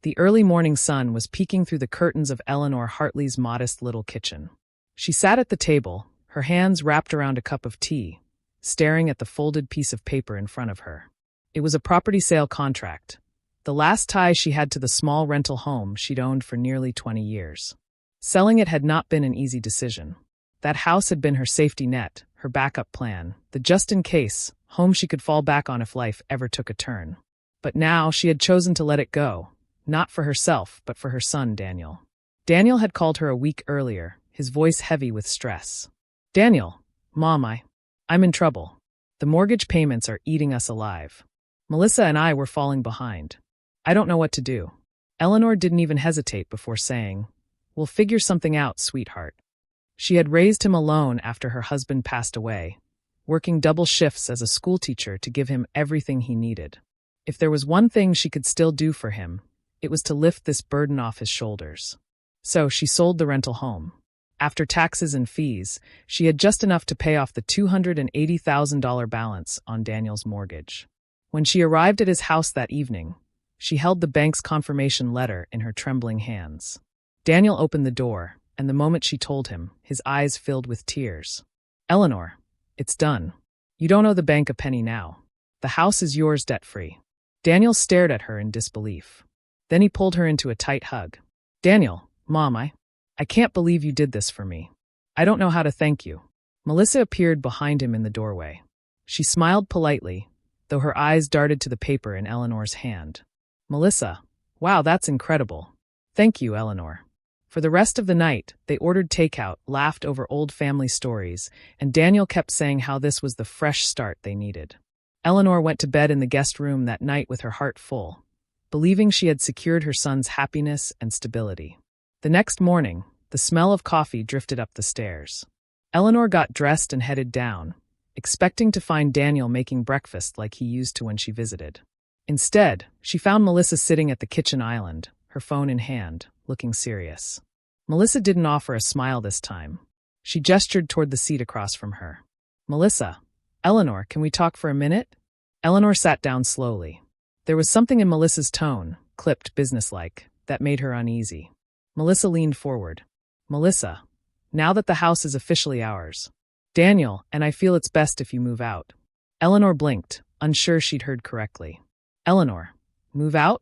The early morning sun was peeking through the curtains of Eleanor Hartley's modest little kitchen. She sat at the table, her hands wrapped around a cup of tea, staring at the folded piece of paper in front of her. It was a property sale contract, the last tie she had to the small rental home she'd owned for nearly 20 years. Selling it had not been an easy decision. That house had been her safety net, her backup plan, the just-in-case home she could fall back on if life ever took a turn. But now she had chosen to let it go, not for herself, but for her son, Daniel. Daniel had called her a week earlier, his voice heavy with stress. "Daniel, Mom, I'm in trouble. The mortgage payments are eating us alive. Melissa and I were falling behind. I don't know what to do." Eleanor didn't even hesitate before saying, "We'll figure something out, sweetheart." She had raised him alone after her husband passed away, working double shifts as a schoolteacher to give him everything he needed. If there was one thing she could still do for him, it was to lift this burden off his shoulders. So she sold the rental home. After taxes and fees, she had just enough to pay off the $280,000 balance on Daniel's mortgage. When she arrived at his house that evening, she held the bank's confirmation letter in her trembling hands. Daniel opened the door, and the moment she told him, his eyes filled with tears. "Eleanor, it's done. You don't owe the bank a penny now. The house is yours debt-free." Daniel stared at her in disbelief. Then he pulled her into a tight hug. "Daniel, Mom, I can't believe you did this for me. I don't know how to thank you." Melissa appeared behind him in the doorway. She smiled politely, though her eyes darted to the paper in Eleanor's hand. "Melissa, wow, that's incredible. Thank you, Eleanor." For the rest of the night, they ordered takeout, laughed over old family stories, and Daniel kept saying how this was the fresh start they needed. Eleanor went to bed in the guest room that night with her heart full, believing she had secured her son's happiness and stability. The next morning, the smell of coffee drifted up the stairs. Eleanor got dressed and headed down, expecting to find Daniel making breakfast like he used to when she visited. Instead, she found Melissa sitting at the kitchen island, her phone in hand, looking serious. Melissa didn't offer a smile this time. She gestured toward the seat across from her. "Melissa, Eleanor, can we talk for a minute?" Eleanor sat down slowly. There was something in Melissa's tone, clipped businesslike, that made her uneasy. Melissa leaned forward. "Melissa, now that the house is officially ours, Daniel and I feel it's best if you move out." Eleanor blinked, unsure she'd heard correctly. "Eleanor, move out?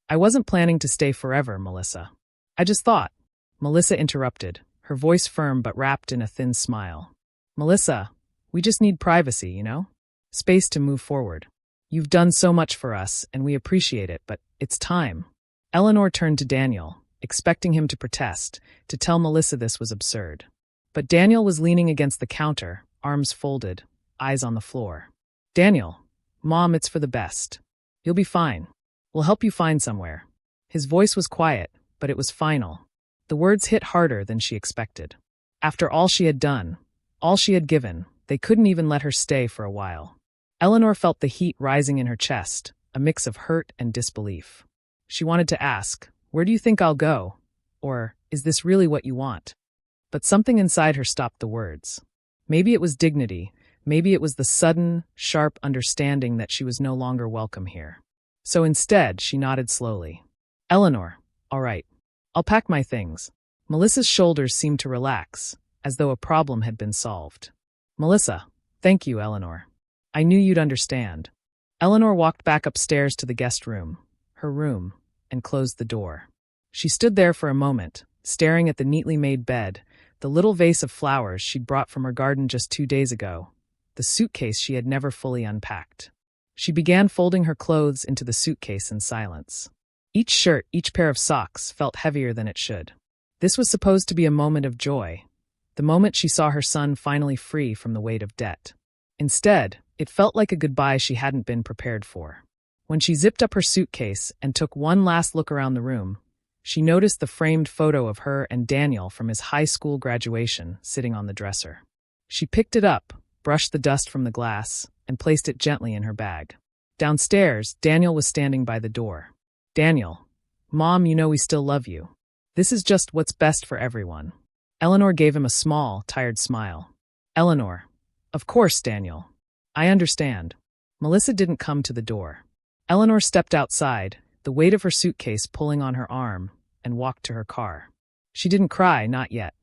I wasn't planning to stay forever, Melissa. I just thought." Melissa interrupted, her voice firm but wrapped in a thin smile. "Melissa, we just need privacy, you know? Space to move forward. You've done so much for us, and we appreciate it, but it's time." Eleanor turned to Daniel, expecting him to protest, to tell Melissa this was absurd. But Daniel was leaning against the counter, arms folded, eyes on the floor. "Daniel, Mom, it's for the best. You'll be fine. We'll help you find somewhere." His voice was quiet, but it was final. The words hit harder than she expected. After all she had done, all she had given, they couldn't even let her stay for a while. Eleanor felt the heat rising in her chest, a mix of hurt and disbelief. She wanted to ask, "Where do you think I'll go?" Or, "Is this really what you want?" But something inside her stopped the words. Maybe it was dignity, maybe it was the sudden, sharp understanding that she was no longer welcome here. So instead, she nodded slowly. "Eleanor, all right. I'll pack my things." Melissa's shoulders seemed to relax, as though a problem had been solved. "Melissa, thank you, Eleanor. I knew you'd understand." Eleanor walked back upstairs to the guest room, her room, and closed the door. She stood there for a moment, staring at the neatly made bed, the little vase of flowers she'd brought from her garden just 2 days ago, the suitcase she had never fully unpacked. She began folding her clothes into the suitcase in silence. Each shirt, each pair of socks felt heavier than it should. This was supposed to be a moment of joy, the moment she saw her son finally free from the weight of debt. Instead, it felt like a goodbye she hadn't been prepared for. When she zipped up her suitcase and took one last look around the room, she noticed the framed photo of her and Daniel from his high school graduation sitting on the dresser. She picked it up, brushed the dust from the glass, and placed it gently in her bag. Downstairs, Daniel was standing by the door. "Daniel, Mom, you know we still love you. This is just what's best for everyone." Eleanor gave him a small, tired smile. "Eleanor, of course, Daniel. I understand." Melissa didn't come to the door. Eleanor stepped outside, the weight of her suitcase pulling on her arm, and walked to her car. She didn't cry, not yet.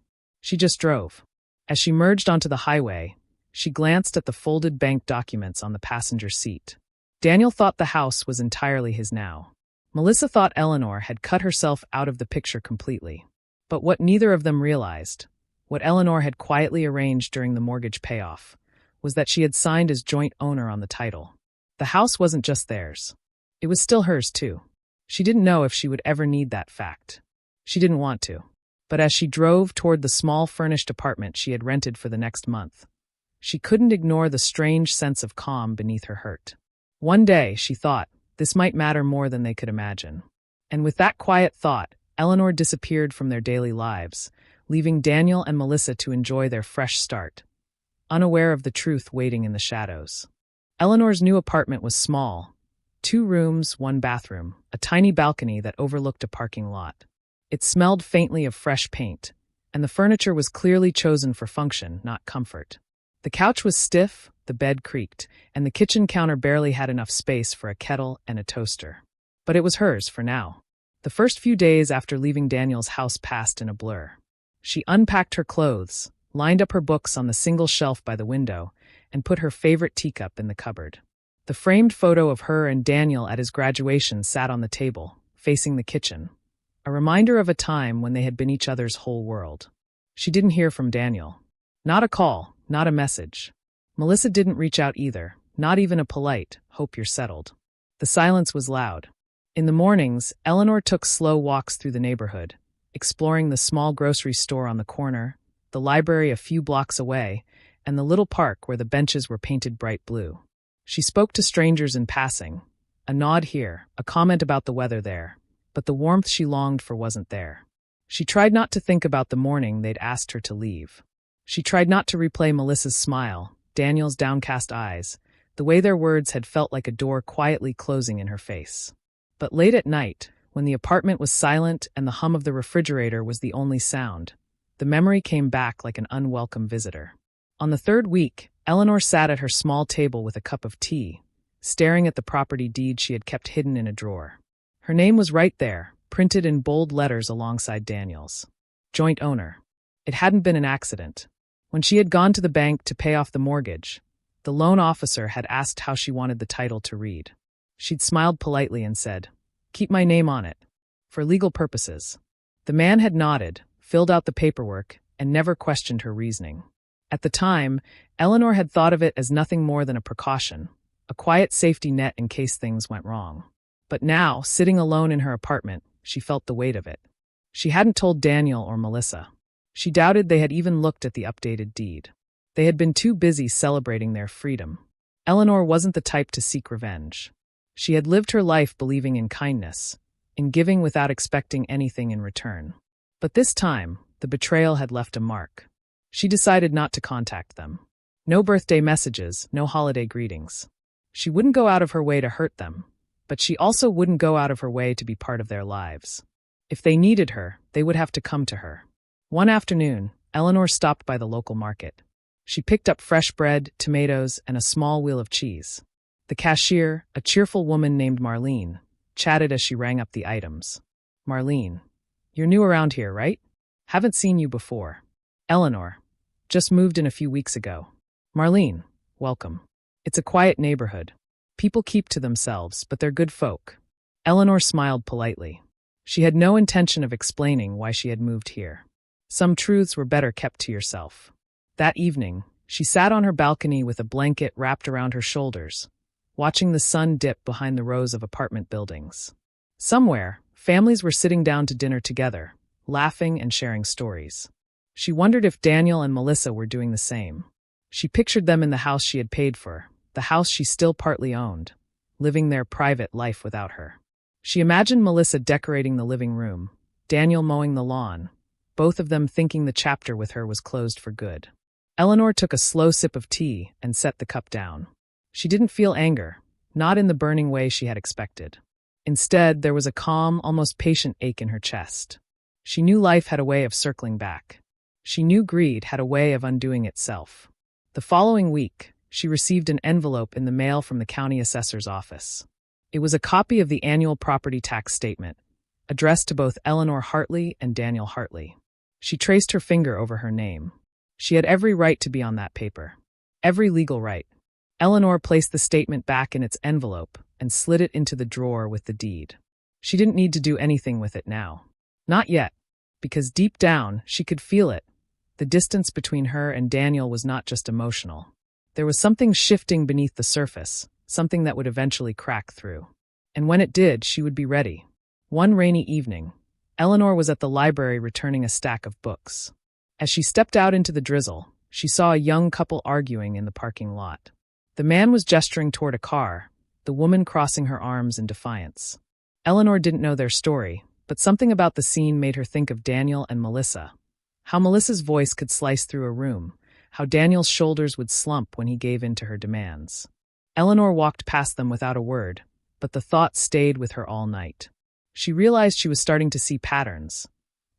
She just drove. As she merged onto the highway, she glanced at the folded bank documents on the passenger seat. Daniel thought the house was entirely his now. Melissa thought Eleanor had cut herself out of the picture completely. But what neither of them realized, what Eleanor had quietly arranged during the mortgage payoff, was that she had signed as joint owner on the title. The house wasn't just theirs. It was still hers, too. She didn't know if she would ever need that fact. She didn't want to. But as she drove toward the small furnished apartment she had rented for the next month, she couldn't ignore the strange sense of calm beneath her hurt. One day, she thought, this might matter more than they could imagine. And with that quiet thought, Eleanor disappeared from their daily lives, leaving Daniel and Melissa to enjoy their fresh start, unaware of the truth waiting in the shadows. Eleanor's new apartment was small. 2 rooms, 1 bathroom, a tiny balcony that overlooked a parking lot. It smelled faintly of fresh paint, and the furniture was clearly chosen for function, not comfort. The couch was stiff, the bed creaked, and the kitchen counter barely had enough space for a kettle and a toaster. But it was hers for now. The first few days after leaving Daniel's house passed in a blur. She unpacked her clothes, lined up her books on the single shelf by the window, and put her favorite teacup in the cupboard. The framed photo of her and Daniel at his graduation sat on the table, facing the kitchen, a reminder of a time when they had been each other's whole world. She didn't hear from Daniel. Not a call, not a message. Melissa didn't reach out either, not even a polite, "Hope you're settled." The silence was loud. In the mornings, Eleanor took slow walks through the neighborhood, exploring the small grocery store on the corner, the library a few blocks away, and the little park where the benches were painted bright blue. She spoke to strangers in passing, a nod here, a comment about the weather there, but the warmth she longed for wasn't there. She tried not to think about the morning they'd asked her to leave. She tried not to replay Melissa's smile, Daniel's downcast eyes, the way their words had felt like a door quietly closing in her face. But late at night, when the apartment was silent and the hum of the refrigerator was the only sound, the memory came back like an unwelcome visitor. On the 3rd week, Eleanor sat at her small table with a cup of tea, staring at the property deed she had kept hidden in a drawer. Her name was right there, printed in bold letters alongside Daniel's. Joint owner. It hadn't been an accident. When she had gone to the bank to pay off the mortgage, the loan officer had asked how she wanted the title to read. She'd smiled politely and said, "Keep my name on it. For legal purposes." The man had nodded, filled out the paperwork, and never questioned her reasoning. At the time, Eleanor had thought of it as nothing more than a precaution, a quiet safety net in case things went wrong. But now, sitting alone in her apartment, she felt the weight of it. She hadn't told Daniel or Melissa. She doubted they had even looked at the updated deed. They had been too busy celebrating their freedom. Eleanor wasn't the type to seek revenge. She had lived her life believing in kindness, in giving without expecting anything in return. But this time, the betrayal had left a mark. She decided not to contact them. No birthday messages, no holiday greetings. She wouldn't go out of her way to hurt them, but she also wouldn't go out of her way to be part of their lives. If they needed her, they would have to come to her. One afternoon, Eleanor stopped by the local market. She picked up fresh bread, tomatoes, and a small wheel of cheese. The cashier, a cheerful woman named Marlene, chatted as she rang up the items. "Marlene, you're new around here, right? Haven't seen you before." "Eleanor, just moved in a few weeks ago." "Marlene, welcome. It's a quiet neighborhood. People keep to themselves, but they're good folk." Eleanor smiled politely. She had no intention of explaining why she had moved here. Some truths were better kept to yourself. That evening, she sat on her balcony with a blanket wrapped around her shoulders, watching the sun dip behind the rows of apartment buildings. Somewhere, families were sitting down to dinner together, laughing and sharing stories. She wondered if Daniel and Melissa were doing the same. She pictured them in the house she had paid for, the house she still partly owned, living their private life without her. She imagined Melissa decorating the living room, Daniel mowing the lawn, both of them thinking the chapter with her was closed for good. Eleanor took a slow sip of tea and set the cup down. She didn't feel anger, not in the burning way she had expected. Instead, there was a calm, almost patient ache in her chest. She knew life had a way of circling back. She knew greed had a way of undoing itself. The following week, she received an envelope in the mail from the county assessor's office. It was a copy of the annual property tax statement, addressed to both Eleanor Hartley and Daniel Hartley. She traced her finger over her name. She had every right to be on that paper. Every legal right. Eleanor placed the statement back in its envelope and slid it into the drawer with the deed. She didn't need to do anything with it now. Not yet, because deep down, she could feel it. The distance between her and Daniel was not just emotional. There was something shifting beneath the surface, something that would eventually crack through. And when it did, she would be ready. One rainy evening, Eleanor was at the library returning a stack of books. As she stepped out into the drizzle, she saw a young couple arguing in the parking lot. The man was gesturing toward a car, the woman crossing her arms in defiance. Eleanor didn't know their story, but something about the scene made her think of Daniel and Melissa. How Melissa's voice could slice through a room, how Daniel's shoulders would slump when he gave in to her demands. Eleanor walked past them without a word, but the thought stayed with her all night. She realized she was starting to see patterns.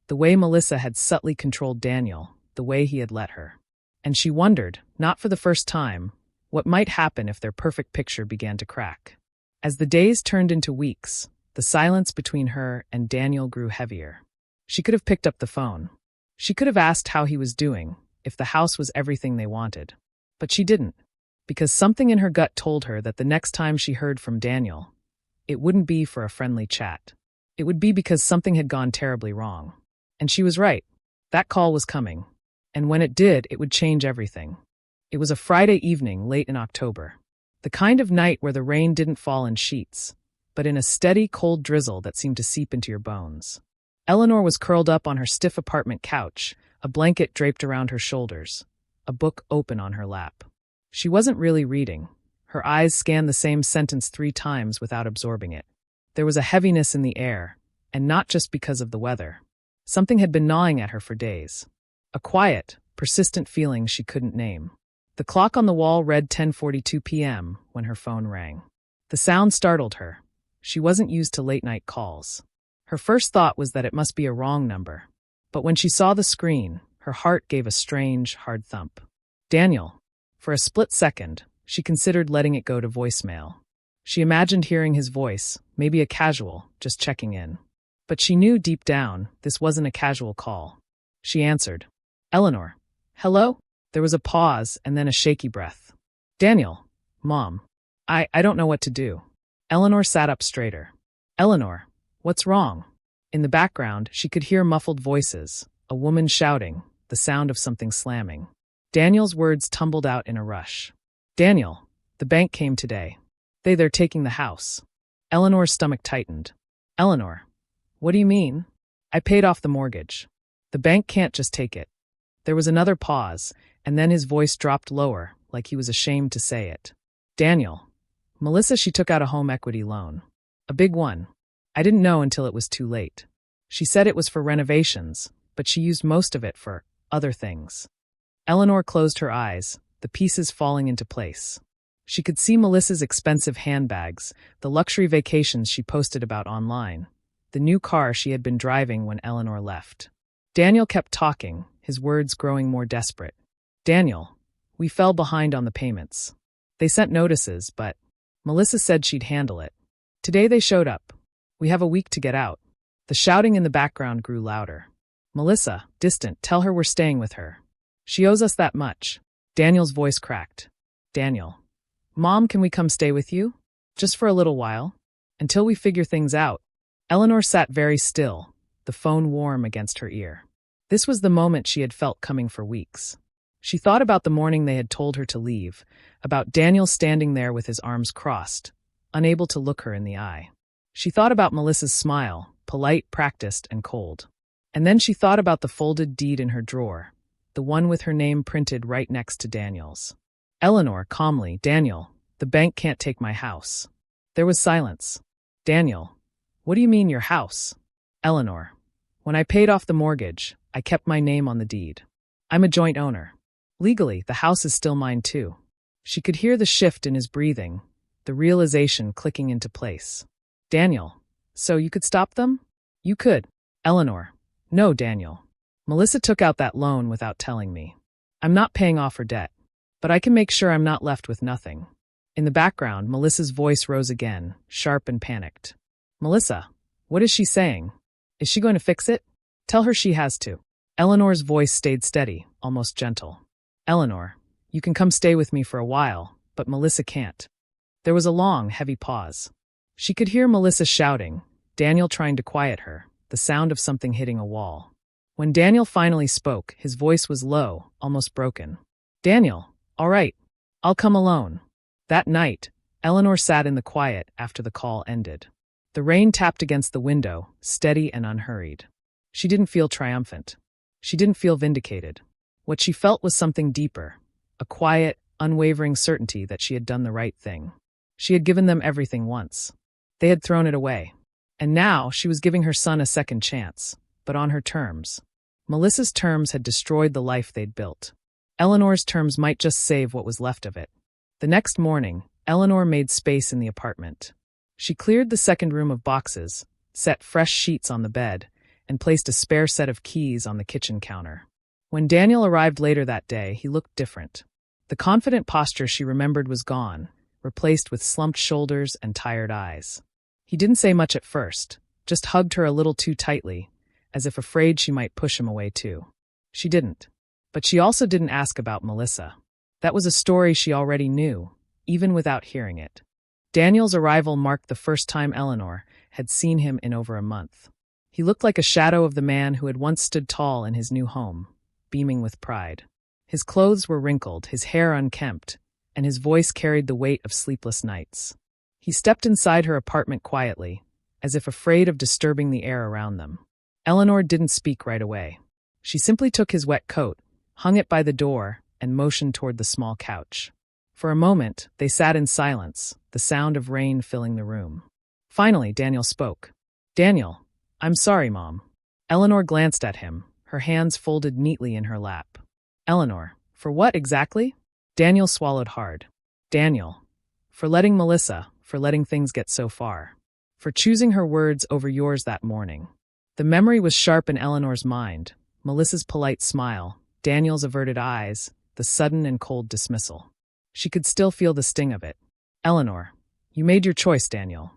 The way Melissa had subtly controlled Daniel, the way he had let her. And she wondered, not for the first time, what might happen if their perfect picture began to crack. As the days turned into weeks, the silence between her and Daniel grew heavier. She could have picked up the phone. She could have asked how he was doing, if the house was everything they wanted. But she didn't, because something in her gut told her that the next time she heard from Daniel, it wouldn't be for a friendly chat. It would be because something had gone terribly wrong. And she was right. That call was coming. And when it did, it would change everything. It was a Friday evening late in October. The kind of night where the rain didn't fall in sheets, but in a steady, cold drizzle that seemed to seep into your bones. Eleanor was curled up on her stiff apartment couch, a blanket draped around her shoulders, a book open on her lap. She wasn't really reading. Her eyes scanned the same sentence 3 times without absorbing it. There was a heaviness in the air, and not just because of the weather. Something had been gnawing at her for days. A quiet, persistent feeling she couldn't name. The clock on the wall read 10:42 p.m. when her phone rang. The sound startled her. She wasn't used to late-night calls. Her first thought was that it must be a wrong number. But when she saw the screen, her heart gave a strange, hard thump. Daniel. For a split second, she considered letting it go to voicemail. She imagined hearing his voice, maybe a casual, just checking in. But she knew deep down this wasn't a casual call. She answered. Eleanor. Hello? There was a pause and then a shaky breath. Daniel. Mom. I don't know what to do. Eleanor sat up straighter. Eleanor. What's wrong? In the background, she could hear muffled voices, a woman shouting, the sound of something slamming. Daniel's words tumbled out in a rush. Daniel. The bank came today. They're taking the house. Eleanor's stomach tightened. Eleanor. What do you mean? I paid off the mortgage. The bank can't just take it. There was another pause, and then his voice dropped lower, like he was ashamed to say it. Daniel. Melissa, she took out a home equity loan. A big one. I didn't know until it was too late. She said it was for renovations, but she used most of it for other things. Eleanor closed her eyes, the pieces falling into place. She could see Melissa's expensive handbags, the luxury vacations she posted about online, the new car she had been driving when Eleanor left. Daniel kept talking, his words growing more desperate. Daniel, we fell behind on the payments. They sent notices, but Melissa said she'd handle it. Today they showed up. We have a week to get out. The shouting in the background grew louder. Melissa, distant, tell her we're staying with her. She owes us that much. Daniel's voice cracked. Daniel. Mom, can we come stay with you? Just for a little while? Until we figure things out. Eleanor sat very still, the phone warm against her ear. This was the moment she had felt coming for weeks. She thought about the morning they had told her to leave, about Daniel standing there with his arms crossed, unable to look her in the eye. She thought about Melissa's smile, polite, practiced, and cold. And then she thought about the folded deed in her drawer, the one with her name printed right next to Daniel's. Eleanor, calmly, Daniel, the bank can't take my house. There was silence. Daniel, what do you mean your house? Eleanor, when I paid off the mortgage, I kept my name on the deed. I'm a joint owner. Legally, the house is still mine too. She could hear the shift in his breathing, the realization clicking into place. Daniel, so you could stop them? You could. Eleanor, no, Daniel. Melissa took out that loan without telling me. I'm not paying off her debt, but I can make sure I'm not left with nothing. In the background, Melissa's voice rose again, sharp and panicked. Melissa, what is she saying? Is she going to fix it? Tell her she has to. Eleanor's voice stayed steady, almost gentle. Eleanor, you can come stay with me for a while, but Melissa can't. There was a long, heavy pause. She could hear Melissa shouting, Daniel trying to quiet her, the sound of something hitting a wall. When Daniel finally spoke, his voice was low, almost broken. Daniel, all right, I'll come alone. That night, Eleanor sat in the quiet after the call ended. The rain tapped against the window, steady and unhurried. She didn't feel triumphant. She didn't feel vindicated. What she felt was something deeper, a quiet, unwavering certainty that she had done the right thing. She had given them everything once. They had thrown it away. And now she was giving her son a second chance, but on her terms. Melissa's terms had destroyed the life they'd built. Eleanor's terms might just save what was left of it. The next morning, Eleanor made space in the apartment. She cleared the second room of boxes, set fresh sheets on the bed, and placed a spare set of keys on the kitchen counter. When Daniel arrived later that day, he looked different. The confident posture she remembered was gone, replaced with slumped shoulders and tired eyes. He didn't say much at first, just hugged her a little too tightly, as if afraid she might push him away too. She didn't. But she also didn't ask about Melissa. That was a story she already knew, even without hearing it. Daniel's arrival marked the first time Eleanor had seen him in over a month. He looked like a shadow of the man who had once stood tall in his new home, beaming with pride. His clothes were wrinkled, his hair unkempt, and his voice carried the weight of sleepless nights. He stepped inside her apartment quietly, as if afraid of disturbing the air around them. Eleanor didn't speak right away. She simply took his wet coat, hung it by the door, and motioned toward the small couch. For a moment, they sat in silence, the sound of rain filling the room. Finally, Daniel spoke. Daniel, I'm sorry, Mom. Eleanor glanced at him, her hands folded neatly in her lap. Eleanor, for what exactly? Daniel swallowed hard. Daniel, for letting Melissa, for letting things get so far. For choosing her words over yours that morning. The memory was sharp in Eleanor's mind, Melissa's polite smile, Daniel's averted eyes, the sudden and cold dismissal. She could still feel the sting of it. Eleanor, you made your choice, Daniel.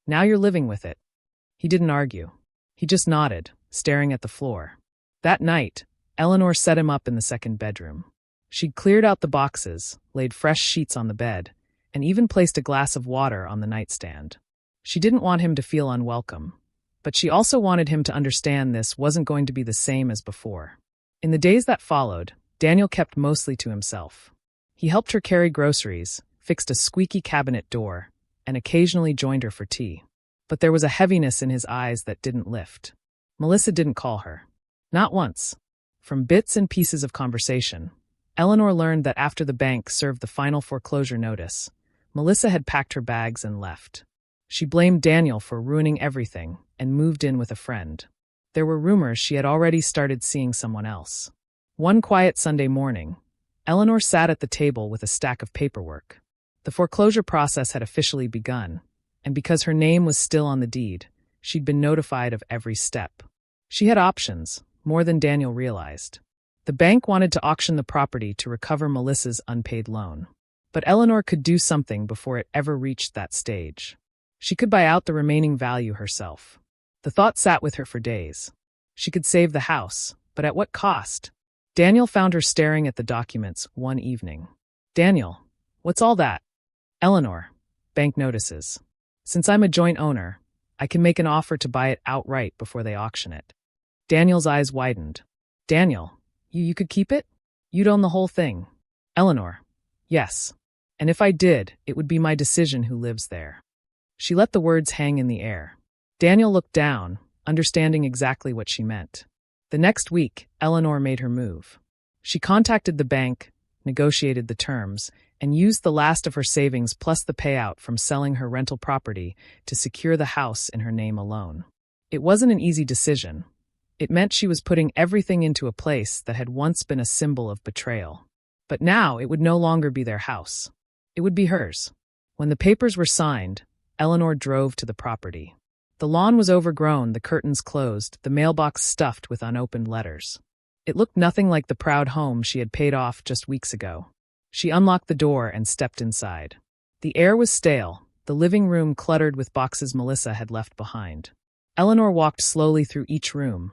Now you're living with it. He didn't argue. He just nodded, staring at the floor. That night, Eleanor set him up in the second bedroom. She'd cleared out the boxes, laid fresh sheets on the bed, and even placed a glass of water on the nightstand. She didn't want him to feel unwelcome, but she also wanted him to understand this wasn't going to be the same as before. In the days that followed, Daniel kept mostly to himself. He helped her carry groceries, fixed a squeaky cabinet door, and occasionally joined her for tea. But there was a heaviness in his eyes that didn't lift. Melissa didn't call her. Not once. From bits and pieces of conversation, Eleanor learned that after the bank served the final foreclosure notice, Melissa had packed her bags and left. She blamed Daniel for ruining everything and moved in with a friend. There were rumors she had already started seeing someone else. One quiet Sunday morning, Eleanor sat at the table with a stack of paperwork. The foreclosure process had officially begun, and because her name was still on the deed, she'd been notified of every step. She had options, more than Daniel realized. The bank wanted to auction the property to recover Melissa's unpaid loan. But Eleanor could do something before it ever reached that stage. She could buy out the remaining value herself. The thought sat with her for days. She could save the house, but at what cost? Daniel found her staring at the documents one evening. Daniel, what's all that? Eleanor, bank notices. Since I'm a joint owner, I can make an offer to buy it outright before they auction it. Daniel's eyes widened. Daniel, you could keep it? You'd own the whole thing. Eleanor, yes. And if I did, it would be my decision who lives there. She let the words hang in the air. Daniel looked down, understanding exactly what she meant. The next week, Eleanor made her move. She contacted the bank, negotiated the terms, and used the last of her savings plus the payout from selling her rental property to secure the house in her name alone. It wasn't an easy decision. It meant she was putting everything into a place that had once been a symbol of betrayal. But now it would no longer be their house. It would be hers. When the papers were signed, Eleanor drove to the property. The lawn was overgrown, the curtains closed, the mailbox stuffed with unopened letters. It looked nothing like the proud home she had paid off just weeks ago. She unlocked the door and stepped inside. The air was stale, the living room cluttered with boxes Melissa had left behind. Eleanor walked slowly through each room,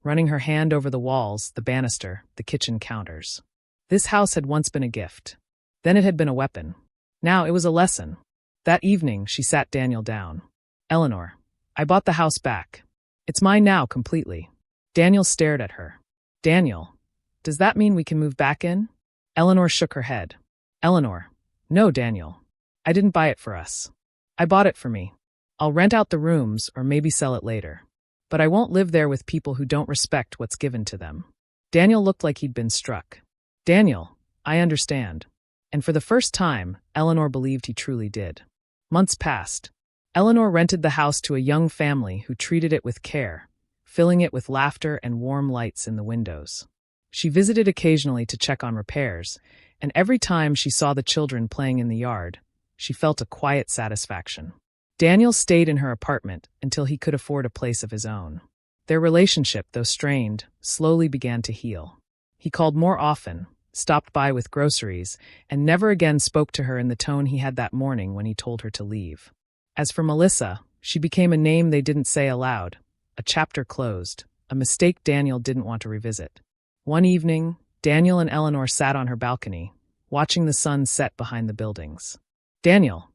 running her hand over the walls, the banister, the kitchen counters. This house had once been a gift. Then it had been a weapon. Now it was a lesson. That evening, she sat Daniel down. Eleanor, I bought the house back. It's mine now, completely. Daniel stared at her. Daniel, does that mean we can move back in? Eleanor shook her head. Eleanor, no, Daniel. I didn't buy it for us. I bought it for me. I'll rent out the rooms or maybe sell it later. But I won't live there with people who don't respect what's given to them. Daniel looked like he'd been struck. Daniel, I understand. And for the first time, Eleanor believed he truly did. Months passed. Eleanor rented the house to a young family who treated it with care, filling it with laughter and warm lights in the windows. She visited occasionally to check on repairs, and every time she saw the children playing in the yard, she felt a quiet satisfaction. Daniel stayed in her apartment until he could afford a place of his own. Their relationship, though strained, slowly began to heal. He called more often, stopped by with groceries, and never again spoke to her in the tone he had that morning when he told her to leave. As for Melissa, she became a name they didn't say aloud, a chapter closed, a mistake Daniel didn't want to revisit. One evening, Daniel and Eleanor sat on her balcony, watching the sun set behind the buildings. Daniel,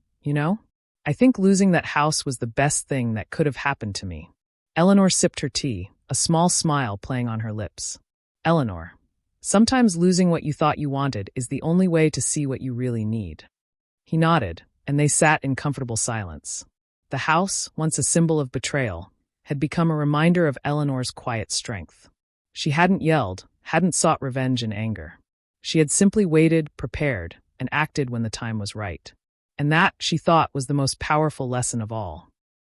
I think losing that house was the best thing that could have happened to me. Eleanor sipped her tea, a small smile playing on her lips. Eleanor, sometimes losing what you thought you wanted is the only way to see what you really need. He nodded, and they sat in comfortable silence. The house, once a symbol of betrayal, had become a reminder of Eleanor's quiet strength. She hadn't yelled, hadn't sought revenge in anger. She had simply waited, prepared, and acted when the time was right. And that, she thought, was the most powerful lesson of all.